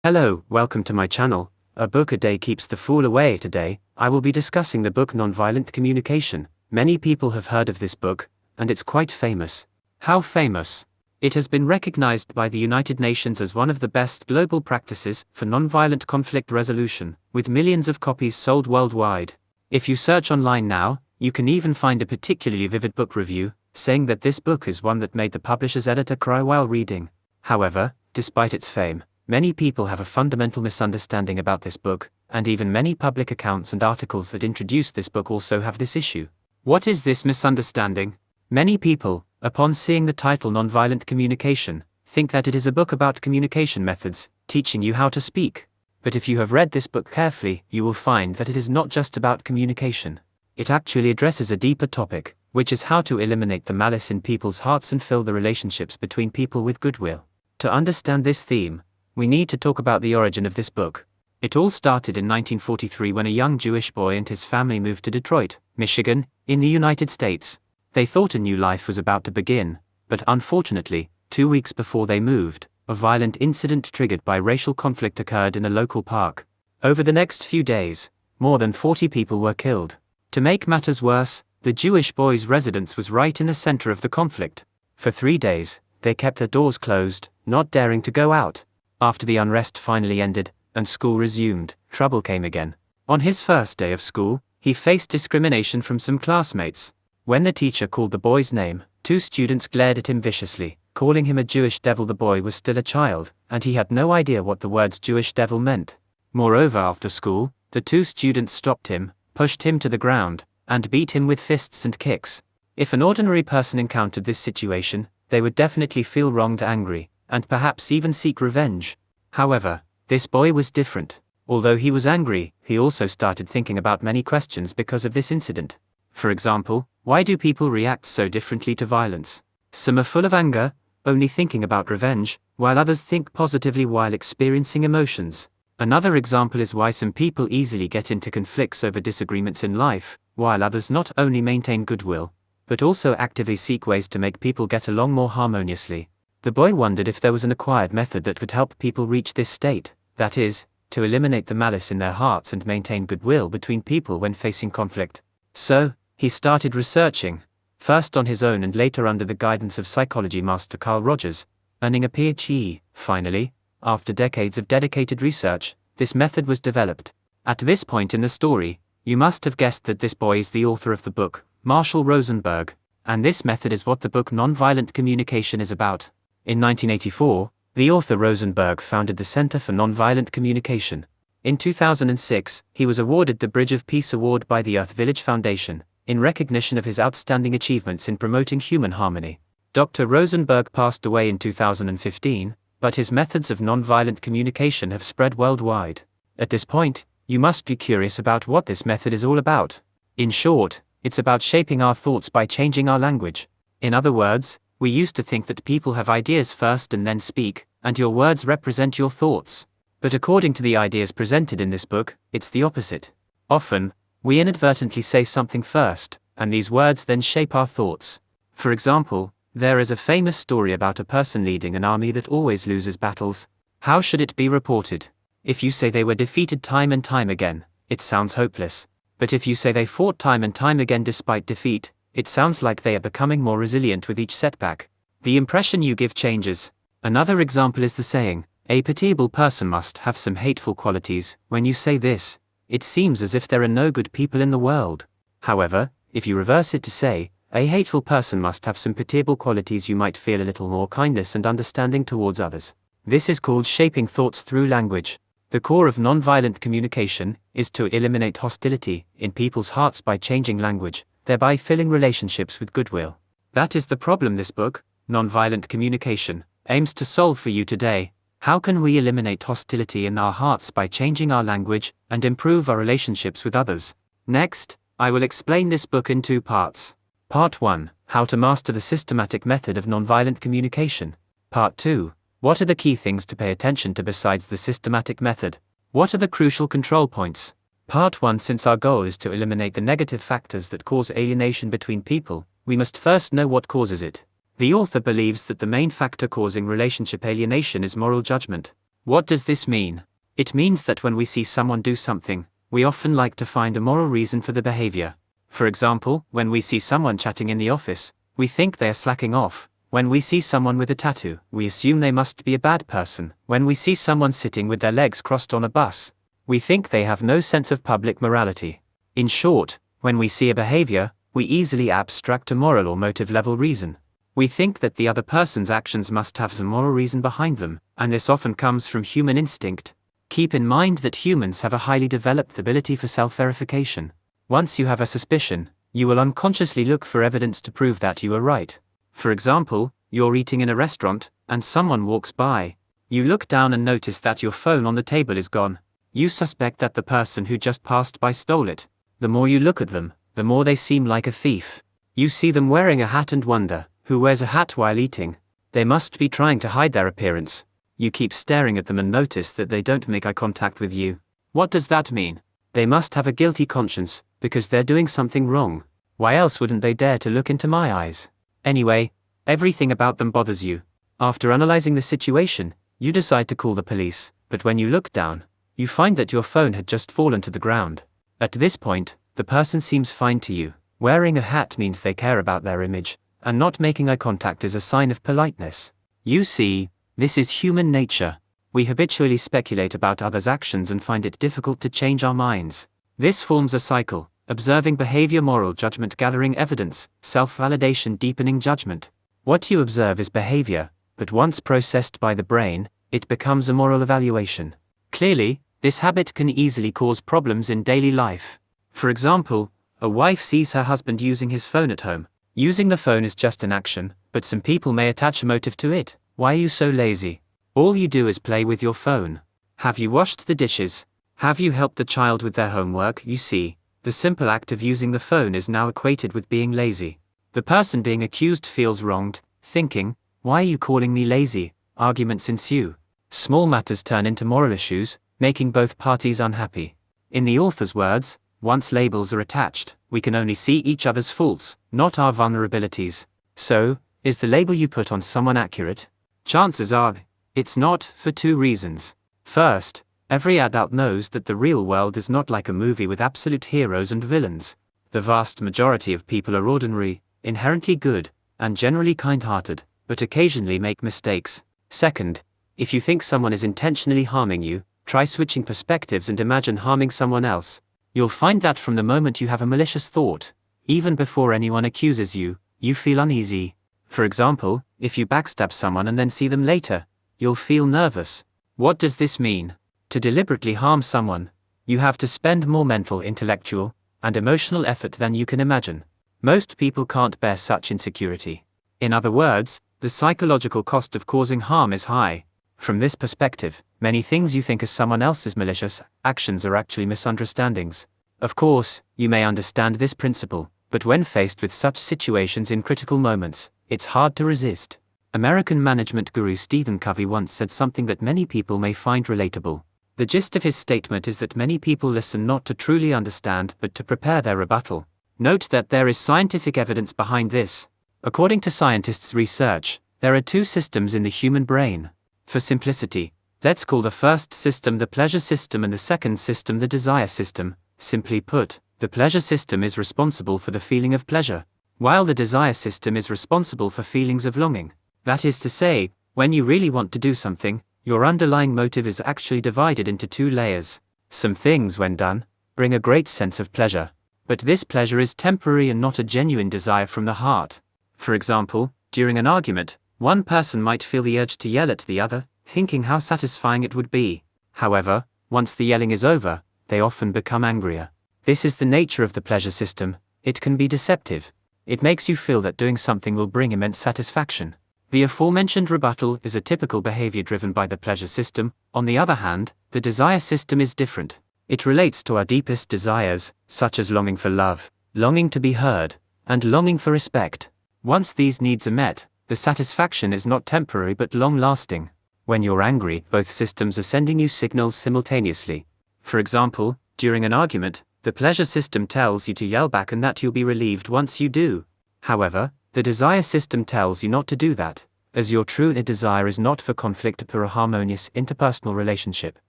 Hello, welcome to my channel. A book a day keeps the fool away. Today, I will be discussing the book Nonviolent Communication. Many people have heard of this book, and it's quite famous. How famous? It has been recognized by the United Nations as one of the best global practices for nonviolent conflict resolution, with millions of copies sold worldwide. If you search online now, you can even find a particularly vivid book review, saying that this book is one that made the publisher's editor cry while reading. However, despite its fame, many people have a fundamental misunderstanding about this book, and even many public accounts and articles that introduce this book also have this issue. What is this misunderstanding? Many people, upon seeing the title Nonviolent Communication, think that it is a book about communication methods, teaching you how to speak. But if you have read this book carefully, you will find that it is not just about communication. It actually addresses a deeper topic, which is how to eliminate the malice in people's hearts and fill the relationships between people with goodwill. To understand this theme, we need to talk about the origin of this book. It all started in 1943 when a young Jewish boy and his family moved to Detroit, Michigan, in the United States. They thought a new life was about to begin, but unfortunately, 2 weeks before they moved, a violent incident triggered by racial conflict occurred in a local park. Over the next few days, more than 40 people were killed. To make matters worse, the Jewish boy's residence was right in the center of the conflict. For 3 days, they kept their doors closed, not daring to go out. After the unrest finally ended, and school resumed, trouble came again. On his first day of school, he faced discrimination from some classmates. When the teacher called the boy's name, 2 students glared at him viciously, calling him a Jewish devil. The boy was still a child, and he had no idea what the words Jewish devil meant. Moreover, after school, the 2 students stopped him, pushed him to the ground, and beat him with fists and kicks. If an ordinary person encountered this situation, they would definitely feel wronged, angry, and perhaps even seek revenge. However, this boy was different. Although he was angry, he also started thinking about many questions because of this incident. For example, why do people react so differently to violence? Some are full of anger, only thinking about revenge, while others think positively while experiencing emotions. Another example is why some people easily get into conflicts over disagreements in life, while others not only maintain goodwill, but also actively seek ways to make people get along more harmoniously. The boy wondered if there was an acquired method that would help people reach this state, that is, to eliminate the malice in their hearts and maintain goodwill between people when facing conflict. So, he started researching, first on his own and later under the guidance of psychology master Carl Rogers, earning a PhD. Finally, after decades of dedicated research, this method was developed. At this point in the story, you must have guessed that this boy is the author of the book, Marshall Rosenberg, and this method is what the book Nonviolent Communication is about. In 1984, the author Rosenberg founded the Center for Nonviolent Communication. In 2006, he was awarded the Bridge of Peace Award by the Earth Village Foundation, in recognition of his outstanding achievements in promoting human harmony. Dr. Rosenberg passed away in 2015, but his methods of nonviolent communication have spread worldwide. At this point, you must be curious about what this method is all about. In short, it's about shaping our thoughts by changing our language. In other words, we used to think that people have ideas first and then speak, and your words represent your thoughts. But according to the ideas presented in this book, it's the opposite. Often, we inadvertently say something first, and these words then shape our thoughts. For example, there is a famous story about a person leading an army that always loses battles. How should it be reported? If you say they were defeated time and time again, it sounds hopeless. But if you say they fought time and time again despite defeat, it sounds like they are becoming more resilient with each setback. The impression you give changes. Another example is the saying, a pitiable person must have some hateful qualities. When you say this, it seems as if there are no good people in the world. However, if you reverse it to say, a hateful person must have some pitiable qualities, you might feel a little more kindness and understanding towards others. This is called shaping thoughts through language. The core of nonviolent communication is to eliminate hostility in people's hearts by changing language, thereby filling relationships with goodwill. That is the problem this book, Nonviolent Communication, aims to solve for you today. How can we eliminate hostility in our hearts by changing our language and improve our relationships with others? Next, I will explain this book in 2 parts. Part 1, How to Master the Systematic Method of Nonviolent Communication. Part 2, What are the key things to pay attention to besides the systematic method? What are the crucial control points? Part 1. Since our goal is to eliminate the negative factors that cause alienation between people, we must first know what causes it. The author believes that the main factor causing relationship alienation is moral judgment. What does this mean? It means that when we see someone do something, we often like to find a moral reason for the behavior. For example, when we see someone chatting in the office, we think they are slacking off. When we see someone with a tattoo, we assume they must be a bad person. When we see someone sitting with their legs crossed on a bus, we think they have no sense of public morality. In short, when we see a behavior, we easily abstract a moral or motive level reason. We think that the other person's actions must have some moral reason behind them, and this often comes from human instinct. Keep in mind that humans have a highly developed ability for self-verification. Once you have a suspicion, you will unconsciously look for evidence to prove that you are right. For example, you're eating in a restaurant, and someone walks by. You look down and notice that your phone on the table is gone. You suspect that the person who just passed by stole it. The more you look at them, the more they seem like a thief. You see them wearing a hat and wonder, who wears a hat while eating? They must be trying to hide their appearance. You keep staring at them and notice that they don't make eye contact with you. What does that mean? They must have a guilty conscience, because they're doing something wrong. Why else wouldn't they dare to look into my eyes? Anyway, everything about them bothers you. After analyzing the situation, you decide to call the police, but when you look down, you find that your phone had just fallen to the ground. At this point, the person seems fine to you. Wearing a hat means they care about their image, and not making eye contact is a sign of politeness. You see, this is human nature. We habitually speculate about others' actions and find it difficult to change our minds. This forms a cycle: observing behavior, moral judgment, gathering evidence, self-validation, deepening judgment. What you observe is behavior, but once processed by the brain, it becomes a moral evaluation. Clearly, this habit can easily cause problems in daily life. For example, a wife sees her husband using his phone at home. Using the phone is just an action, but some people may attach a motive to it. Why are you so lazy? All you do is play with your phone. Have you washed the dishes? Have you helped the child with their homework? You see, the simple act of using the phone is now equated with being lazy. The person being accused feels wronged, thinking, "Why are you calling me lazy?" Arguments ensue. Small matters turn into moral issues, making both parties unhappy. In the author's words, once labels are attached, we can only see each other's faults, not our vulnerabilities. So, is the label you put on someone accurate? Chances are, it's not, for two reasons. First, every adult knows that the real world is not like a movie with absolute heroes and villains. The vast majority of people are ordinary, inherently good, and generally kind-hearted, but occasionally make mistakes. Second, if you think someone is intentionally harming you, try switching perspectives and imagine harming someone else. You'll find that from the moment you have a malicious thought, even before anyone accuses you, you feel uneasy. For example, if you backstab someone and then see them later, you'll feel nervous. What does this mean? To deliberately harm someone, you have to spend more mental, intellectual, and emotional effort than you can imagine. Most people can't bear such insecurity. In other words, the psychological cost of causing harm is high. From this perspective, many things you think are someone else's malicious actions are actually misunderstandings. Of course, you may understand this principle, but when faced with such situations in critical moments, it's hard to resist. American management guru Stephen Covey once said something that many people may find relatable. The gist of his statement is that many people listen not to truly understand but to prepare their rebuttal. Note that there is scientific evidence behind this. According to scientists' research, there are two systems in the human brain. For simplicity, let's call the first system the pleasure system and the second system the desire system. Simply put, the pleasure system is responsible for the feeling of pleasure, while the desire system is responsible for feelings of longing. That is to say, when you really want to do something, your underlying motive is actually divided into two layers. Some things, when done, bring a great sense of pleasure, but this pleasure is temporary and not a genuine desire from the heart. For example, during an argument, one person might feel the urge to yell at the other, thinking how satisfying it would be. However, once the yelling is over, they often become angrier. This is the nature of the pleasure system. It can be deceptive. It makes you feel that doing something will bring immense satisfaction. The aforementioned rebuttal is a typical behavior driven by the pleasure system. On the other hand, the desire system is different. It relates to our deepest desires, such as longing for love, longing to be heard, and longing for respect. Once these needs are met, the satisfaction is not temporary but long-lasting. When you're angry, both systems are sending you signals simultaneously. For example, during an argument, the pleasure system tells you to yell back and that you'll be relieved once you do. However, the desire system tells you not to do that, as your true desire is not for conflict but for a harmonious interpersonal relationship.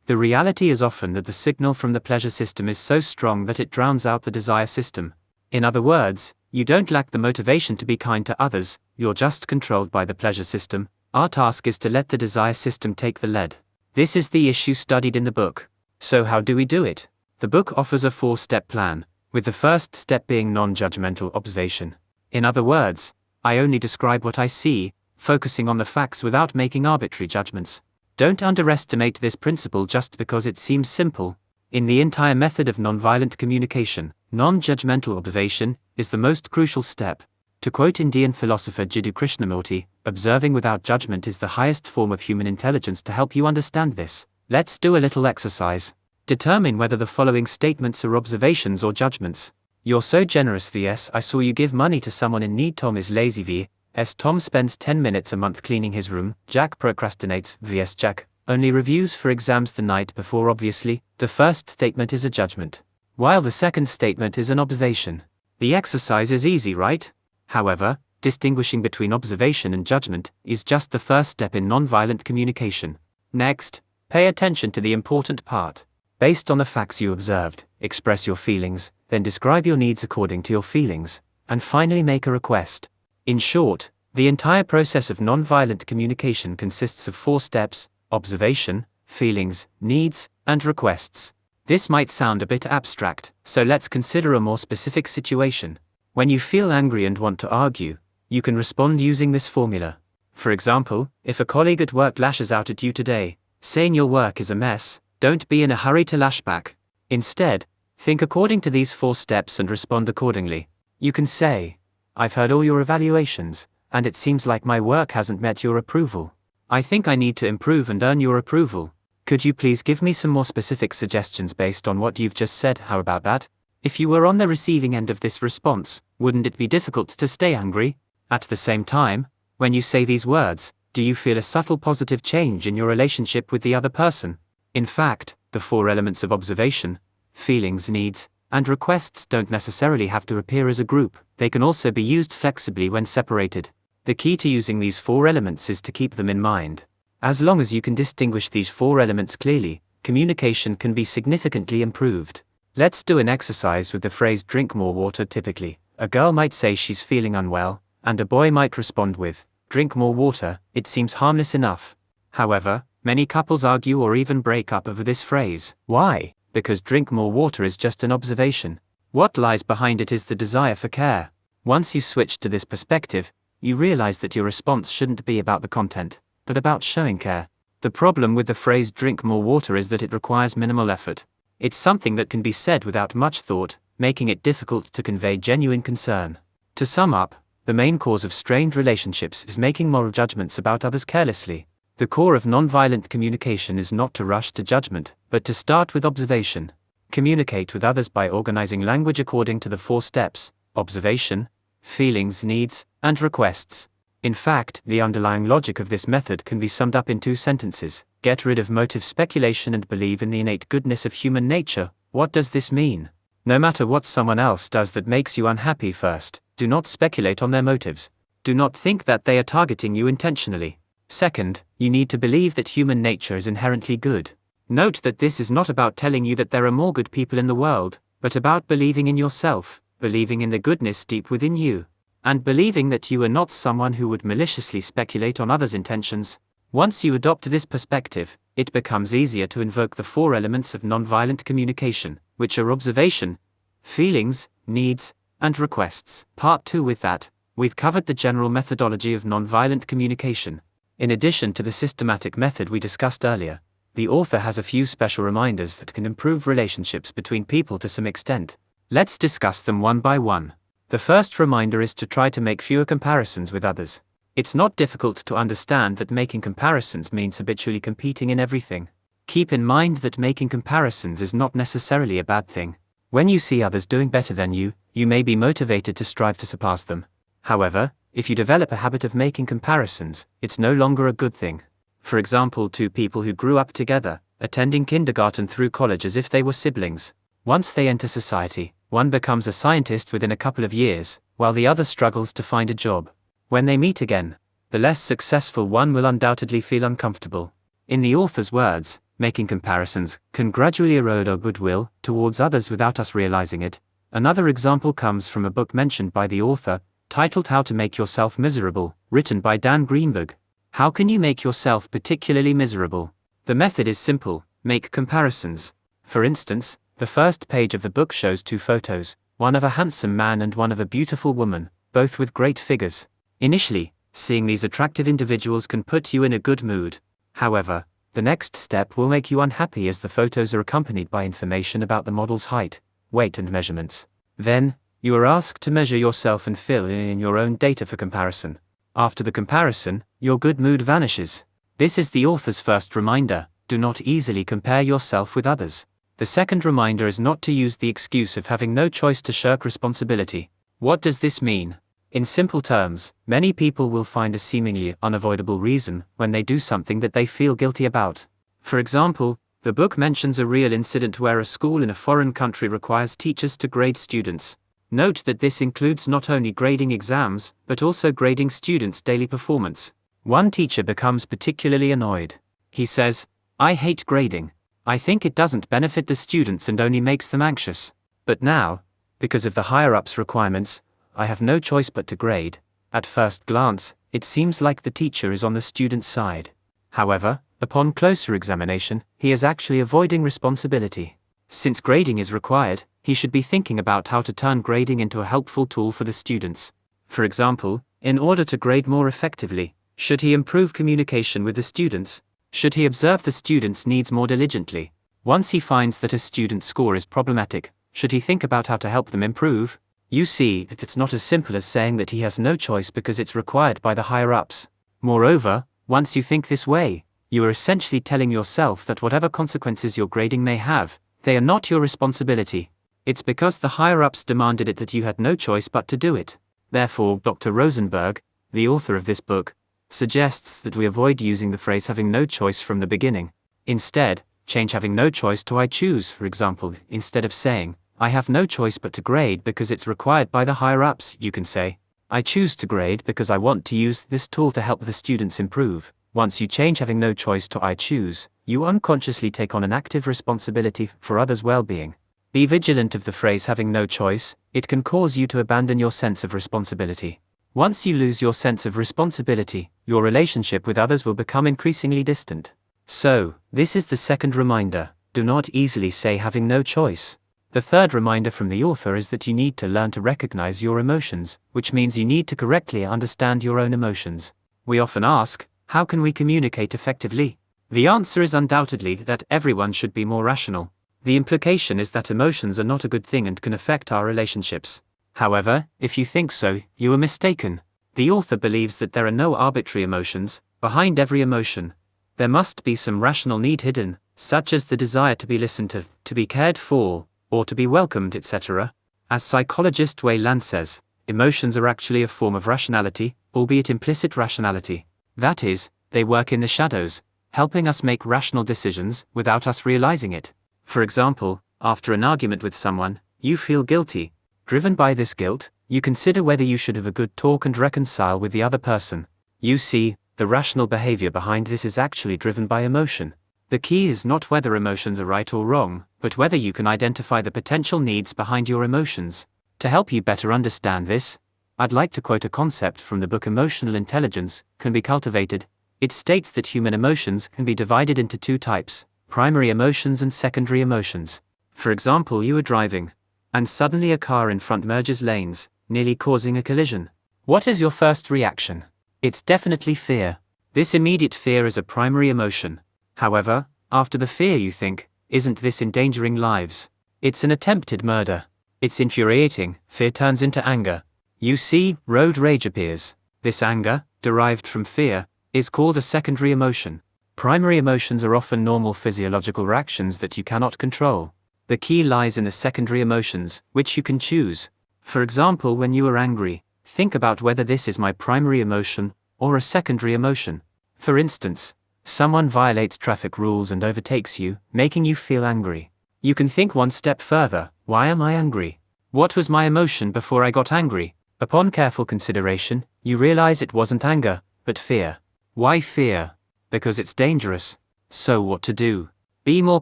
The reality is often that the signal from the pleasure system is so strong that it drowns out the desire system. In other words, you don't lack the motivation to be kind to others, you're just controlled by the pleasure system. Our task is to let the desire system take the lead. This is the issue studied in the book. So how do we do it? The book offers a 4-step plan, with the first step being non-judgmental observation. In other words, I only describe what I see, focusing on the facts without making arbitrary judgments. Don't underestimate this principle just because it seems simple. In the entire method of nonviolent communication, non-judgmental observation is the most crucial step. To quote Indian philosopher Jiddu Krishnamurti, observing without judgment is the highest form of human intelligence. To help you understand this, let's do a little exercise. Determine whether the following statements are observations or judgments. You're so generous vs. I saw you give money to someone in need. Tom is lazy vs. Tom spends 10 minutes a month cleaning his room. Jack procrastinates vs. Jack only reviews for exams the night before. Obviously, the first statement is a judgment, while the second statement is an observation. The exercise is easy, right? However, distinguishing between observation and judgment is just the first step in nonviolent communication. Next, pay attention to the important part. Based on the facts you observed, express your feelings, then describe your needs according to your feelings, and finally make a request. In short, the entire process of nonviolent communication consists of 4 steps: observation, feelings, needs, and requests. This might sound a bit abstract, so let's consider a more specific situation. When you feel angry and want to argue, you can respond using this formula. For example, if a colleague at work lashes out at you today, saying your work is a mess, don't be in a hurry to lash back. Instead, think according to these 4 steps and respond accordingly. You can say, I've heard all your evaluations, and it seems like my work hasn't met your approval. I think I need to improve and earn your approval. Could you please give me some more specific suggestions based on what you've just said? How about that? If you were on the receiving end of this response, wouldn't it be difficult to stay angry? At the same time, when you say these words, do you feel a subtle positive change in your relationship with the other person? In fact, the 4 elements of observation, feelings, needs, and requests don't necessarily have to appear as a group. They can also be used flexibly when separated. The key to using these 4 elements is to keep them in mind. As long as you can distinguish these 4 elements clearly, communication can be significantly improved. Let's do an exercise with the phrase drink more water. Typically, a girl might say she's feeling unwell, and a boy might respond with, drink more water. It seems harmless enough. However, many couples argue or even break up over this phrase. Why? Because drink more water is just an observation. What lies behind it is the desire for care. Once you switch to this perspective, you realize that your response shouldn't be about the content, but about showing care. The problem with the phrase drink more water is that it requires minimal effort. It's something that can be said without much thought, making it difficult to convey genuine concern. To sum up, the main cause of strained relationships is making moral judgments about others carelessly. The core of nonviolent communication is not to rush to judgment, but to start with observation. Communicate with others by organizing language according to the 4 steps: observation, feelings, needs, and requests. In fact, the underlying logic of this method can be summed up in 2 sentences. Get rid of motive speculation and believe in the innate goodness of human nature. What does this mean? No matter what someone else does that makes you unhappy, first, do not speculate on their motives. Do not think that they are targeting you intentionally. Second, you need to believe that human nature is inherently good. Note that this is not about telling you that there are more good people in the world, but about believing in yourself, believing in the goodness deep within you, and believing that you are not someone who would maliciously speculate on others' intentions. Once you adopt this perspective, it becomes easier to invoke the 4 elements of nonviolent communication, which are observation, feelings, needs, and requests. Part 2. With that, we've covered the general methodology of nonviolent communication. In addition to the systematic method we discussed earlier, the author has a few special reminders that can improve relationships between people to some extent. Let's discuss them one by one. The first reminder is to try to make fewer comparisons with others. It's not difficult to understand that making comparisons means habitually competing in everything. Keep in mind that making comparisons is not necessarily a bad thing. When you see others doing better than you, you may be motivated to strive to surpass them. However, if you develop a habit of making comparisons, it's no longer a good thing. For example, 2 people who grew up together, attending kindergarten through college as if they were siblings. Once they enter society, one becomes a scientist within a couple of years, while the other struggles to find a job. When they meet again, the less successful one will undoubtedly feel uncomfortable. In the author's words, making comparisons can gradually erode our goodwill towards others without us realizing it. Another example comes from a book mentioned by the author, titled How to Make Yourself Miserable, written by Dan Greenberg. How can you make yourself particularly miserable? The method is simple: make comparisons. For instance, the first page of the book shows two photos, one of a handsome man and one of a beautiful woman, both with great figures. Initially, seeing these attractive individuals can put you in a good mood. However, the next step will make you unhappy as the photos are accompanied by information about the model's height, weight and measurements. Then, you are asked to measure yourself and fill in your own data for comparison. After the comparison, your good mood vanishes. This is the author's first reminder: do not easily compare yourself with others. The second reminder is not to use the excuse of having no choice to shirk responsibility. What does this mean? In simple terms, many people will find a seemingly unavoidable reason when they do something that they feel guilty about. For example, the book mentions a real incident where a school in a foreign country requires teachers to grade students. Note that this includes not only grading exams, but also grading students' daily performance. One teacher becomes particularly annoyed. He says, "I hate grading. I think it doesn't benefit the students and only makes them anxious. But now, because of the higher-ups' requirements, I have no choice but to grade." At first glance, it seems like the teacher is on the student's side. However, upon closer examination, he is actually avoiding responsibility. Since grading is required, he should be thinking about how to turn grading into a helpful tool for the students. For example, in order to grade more effectively, should he improve communication with the students? Should he observe the students' needs more diligently? Once he finds that a student's score is problematic, should he think about how to help them improve? You see, it's not as simple as saying that he has no choice because it's required by the higher-ups. Moreover, once you think this way, you are essentially telling yourself that whatever consequences your grading may have, they are not your responsibility. It's because the higher-ups demanded it that you had no choice but to do it. Therefore, Dr. Rosenberg, the author of this book, suggests that we avoid using the phrase having no choice from the beginning. Instead, change having no choice to I choose, for example. Instead of saying, "I have no choice but to grade because it's required by the higher-ups," you can say, "I choose to grade because I want to use this tool to help the students improve." Once you change having no choice to I choose, you unconsciously take on an active responsibility for others' well-being. Be vigilant of the phrase having no choice. It can cause you to abandon your sense of responsibility. Once you lose your sense of responsibility, your relationship with others will become increasingly distant. So, this is the second reminder: do not easily say having no choice. The third reminder from the author is that you need to learn to recognize your emotions, which means you need to correctly understand your own emotions. We often ask, how can we communicate effectively? The answer is undoubtedly that everyone should be more rational. The implication is that emotions are not a good thing and can affect our relationships. However, if you think so, you are mistaken. The author believes that there are no arbitrary emotions. Behind every emotion, there must be some rational need hidden, such as the desire to be listened to be cared for, or to be welcomed, etc. As psychologist Wei Lan says, emotions are actually a form of rationality, albeit implicit rationality. That is, they work in the shadows, helping us make rational decisions without us realizing it. For example, after an argument with someone, you feel guilty. Driven by this guilt, you consider whether you should have a good talk and reconcile with the other person. You see, the rational behavior behind this is actually driven by emotion. The key is not whether emotions are right or wrong, but whether you can identify the potential needs behind your emotions. To help you better understand this, I'd like to quote a concept from the book Emotional Intelligence Can Be Cultivated. It states that human emotions can be divided into two types: primary emotions and secondary emotions. For example, you are driving, and suddenly a car in front merges lanes, nearly causing a collision. What is your first reaction? It's definitely fear. This immediate fear is a primary emotion. However, after the fear you think, isn't this endangering lives? It's an attempted murder. It's infuriating. Fear turns into anger. You see, road rage appears. This anger, derived from fear, is called a secondary emotion. Primary emotions are often normal physiological reactions that you cannot control. The key lies in the secondary emotions, which you can choose. For example, when you are angry, think about whether this is my primary emotion or a secondary emotion. For instance, someone violates traffic rules and overtakes you, making you feel angry. You can think one step further: why am I angry? What was my emotion before I got angry? Upon careful consideration, you realize it wasn't anger, but fear. Why fear? Because it's dangerous. So what to do? Be more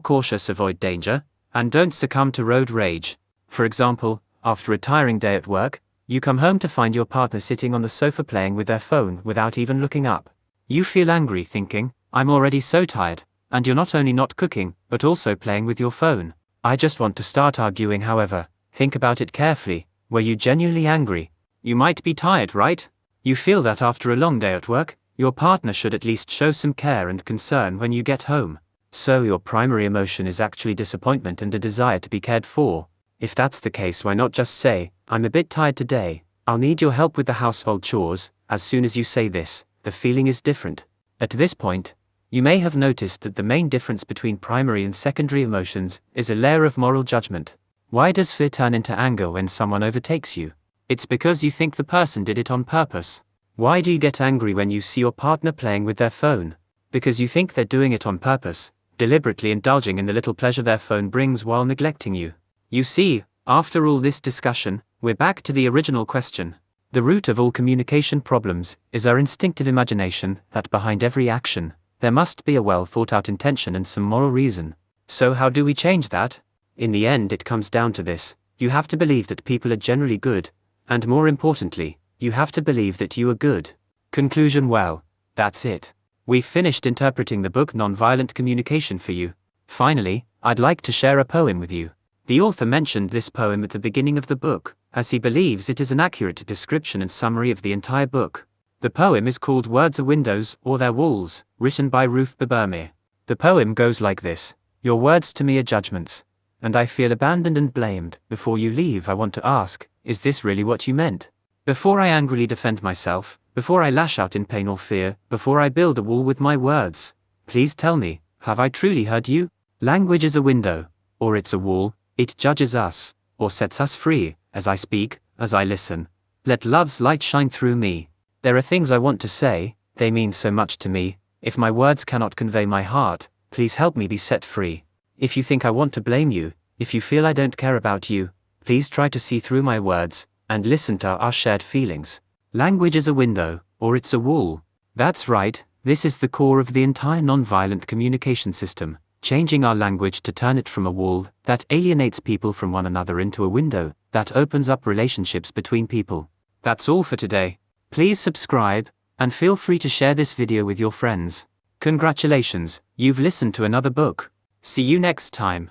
cautious, avoid danger, and don't succumb to road rage. For example, after a tiring day at work, you come home to find your partner sitting on the sofa playing with their phone without even looking up. You feel angry, thinking, I'm already so tired, and you're not only not cooking, but also playing with your phone. I just want to start arguing. However, think about it carefully. Were you genuinely angry? You might be tired, right? You feel that after a long day at work, your partner should at least show some care and concern when you get home. So your primary emotion is actually disappointment and a desire to be cared for. If that's the case, why not just say, I'm a bit tired today, I'll need your help with the household chores? As soon as you say this, the feeling is different. At this point, you may have noticed that the main difference between primary and secondary emotions is a layer of moral judgment. Why does fear turn into anger when someone overtakes you? It's because you think the person did it on purpose. Why do you get angry when you see your partner playing with their phone? Because you think they're doing it on purpose, deliberately indulging in the little pleasure their phone brings while neglecting you. You see, after all this discussion, we're back to the original question. The root of all communication problems is our instinctive imagination that behind every action, there must be a well thought out intention and some moral reason. So how do we change that? In the end, it comes down to this. You have to believe that people are generally good, and more importantly, you have to believe that you are good. Conclusion: well, that's it. We've finished interpreting the book Nonviolent Communication for you. Finally, I'd like to share a poem with you. The author mentioned this poem at the beginning of the book, as he believes it is an accurate description and summary of the entire book. The poem is called Words Are Windows, or They're Walls, written by Ruth Bebermere. The poem goes like this: Your words to me are judgments, and I feel abandoned and blamed. Before you leave, I want to ask, is this really what you meant? Before I angrily defend myself, before I lash out in pain or fear, before I build a wall with my words, please tell me, have I truly heard you? Language is a window, or it's a wall. It judges us, or sets us free. As I speak, as I listen, let love's light shine through me. There are things I want to say, they mean so much to me. If my words cannot convey my heart, please help me be set free. If you think I want to blame you, if you feel I don't care about you, please try to see through my words, and listen to our shared feelings. Language is a window, or it's a wall. That's right, this is the core of the entire nonviolent communication system. Changing our language to turn it from a wall that alienates people from one another into a window that opens up relationships between people. That's all for today. Please subscribe, and feel free to share this video with your friends. Congratulations, you've listened to another book. See you next time.